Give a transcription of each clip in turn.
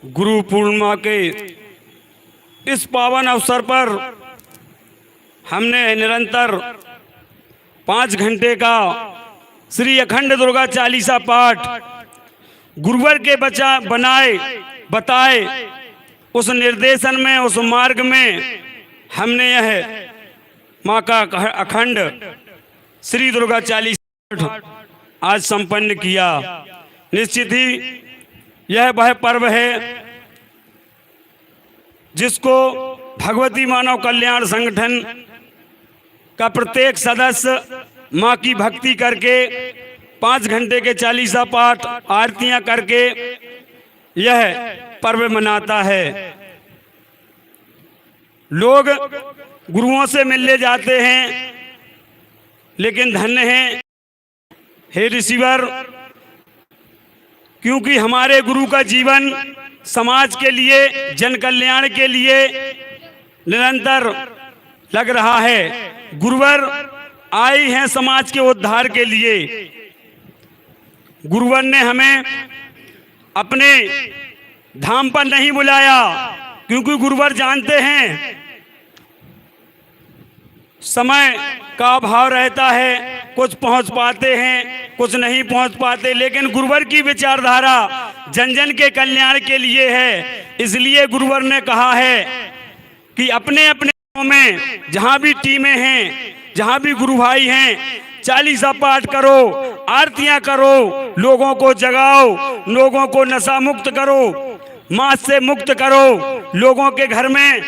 गुरु पूर्णिमा के इस पावन अवसर पर हमने निरंतर 5 घंटे का श्री अखंड दुर्गा चालीसा पाठ गुरुवर के बताए उस निर्देशन में, उस मार्ग में हमने यह माँ का अखंड श्री दुर्गा चालीसा आज संपन्न किया। निश्चित ही यह वह पर्व है जिसको भगवती मानव कल्याण संगठन का प्रत्येक सदस्य माँ की भक्ति करके 5 घंटे के चालीसा पाठ आरतियां करके यह पर्व मनाता है। लोग गुरुओं से मिलने जाते हैं, लेकिन धन्य हैं हे रिसीवर, क्योंकि हमारे गुरु का जीवन समाज के लिए, जन कल्याण के लिए निरंतर लग रहा है। गुरुवर आए हैं समाज के उद्धार के लिए। गुरुवर ने हमें अपने धाम पर नहीं बुलाया, क्योंकि गुरुवर जानते हैं समय का अभाव रहता है, कुछ पहुंच पाते हैं, कुछ नहीं पहुंच पाते, लेकिन गुरुवर की विचारधारा जन जन के कल्याण के लिए है। इसलिए गुरुवर ने कहा है कि अपने अपने गांव में जहां भी टीमें हैं, जहां भी गुरु भाई हैं, चालीसा पाठ करो, आरतियां करो, लोगों को जगाओ, लोगों को नशा मुक्त करो, मांस से मुक्त करो। लोगों के घर में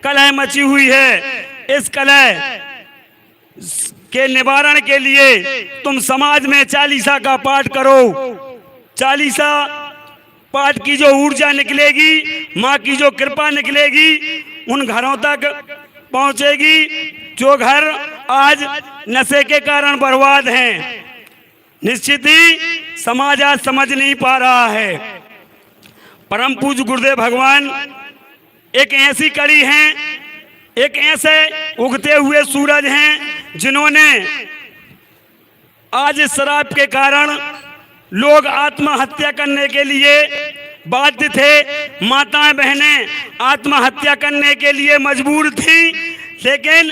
कलह मची हुई है, इस कलह के निवारण के लिए तुम समाज में चालीसा का पाठ करो। चालीसा पाठ की जो ऊर्जा निकलेगी, माँ की जो कृपा निकलेगी, उन घरों तक पहुंचेगी जो घर आज नशे के कारण बर्बाद हैं। निश्चित ही समाज आज समझ नहीं पा रहा है। परम पूज्य गुरुदेव भगवान एक ऐसी कड़ी हैं, एक ऐसे उगते हुए सूरज हैं जिन्होंने आज इस शराब के कारण लोग आत्महत्या करने के लिए बाध्य थे, माताएं बहनें आत्महत्या करने के लिए मजबूर थी, लेकिन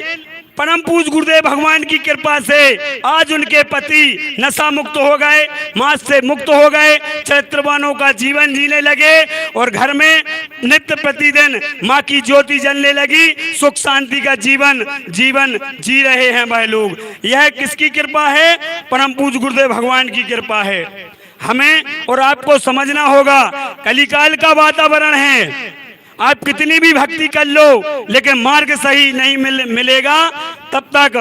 परम पूज्य गुरुदेव भगवान की कृपा से आज उनके पति नशा मुक्त हो गए, मांस से मुक्त हो गए, चरित्रवानों का जीवन जीने लगे और घर में नित्य प्रतिदिन माँ की ज्योति जलने लगी, सुख शांति का जीवन जी रहे हैं वह लोग। यह किसकी कृपा है? परम पूज्य गुरुदेव भगवान की कृपा है। हमें और आपको समझना होगा, कलिकाल का वातावरण है, आप कितनी भी भक्ति कर लो, लेकिन मार्ग सही नहीं मिलेगा तब तक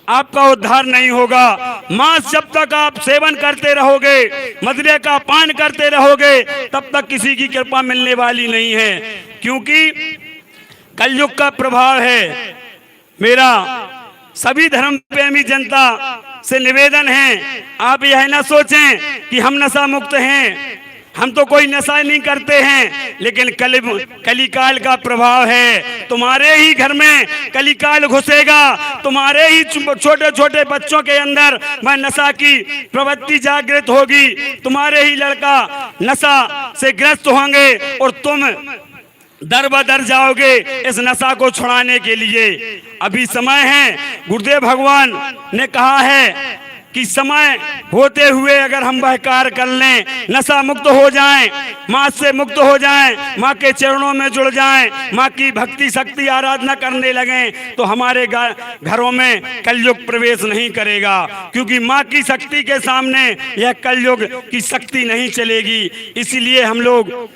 आपका उद्धार नहीं होगा। मांस जब तक आप सेवन करते रहोगे, मदिरा का पान करते रहोगे, तब तक किसी की कृपा मिलने वाली नहीं है, क्योंकि कलयुग का प्रभाव है। मेरा सभी धर्म प्रेमी जनता से निवेदन है, आप यह न सोचें कि हम नशा मुक्त हैं, हम तो कोई नशा नहीं करते हैं, लेकिन कलिकाल का प्रभाव है। तुम्हारे ही घर में कलिकाल घुसेगा, तुम्हारे ही छोटे छोटे बच्चों के अंदर वह नशा की प्रवृत्ति जागृत होगी, तुम्हारे ही लड़का नशा से ग्रस्त होंगे और तुम दर बदर जाओगे इस नशा को छुड़ाने के लिए। अभी समय है, गुरुदेव भगवान ने कहा है कि समय होते हुए अगर हम वह कार्य कर लें, नशा मुक्त हो जाएं, मांस से मुक्त हो जाएं, माँ के चरणों में जुड़ जाएं, माँ की भक्ति शक्ति आराधना करने लगें, तो हमारे घरों में कलयुग प्रवेश नहीं करेगा, क्योंकि माँ की शक्ति के सामने यह कलयुग की शक्ति नहीं चलेगी। इसीलिए हम लोग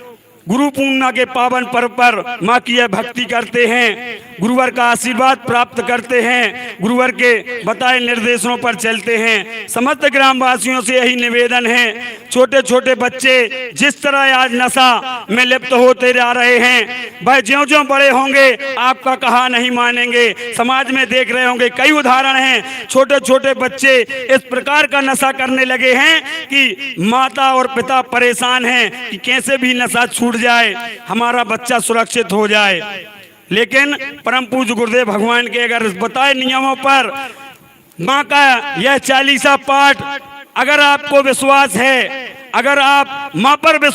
गुरु पूर्णिमा के पावन पर्व पर माँ की यह भक्ति करते हैं, गुरुवर का आशीर्वाद प्राप्त करते हैं, गुरुवर के बताए निर्देशों पर चलते हैं। समस्त ग्रामवासियों से यही निवेदन है, छोटे छोटे बच्चे जिस तरह आज नशा में लिप्त होते जा रहे हैं, वह ज्यों-ज्यों बड़े होंगे आपका कहा नहीं मानेंगे। समाज में देख रहे होंगे, कई उदाहरण हैं, छोटे छोटे बच्चे इस प्रकार का नशा करने लगे हैं कि माता और पिता परेशान हैं कि कैसे भी नशा छूट जाए, हमारा बच्चा सुरक्षित हो जाए। लेकिन परम पूज्य गुरुदेव भगवान के अगर बताए नियमों पर माँ का यह चालीसा पाठ अगर आपको विश्वास है, अगर आप माँ पर विश्वास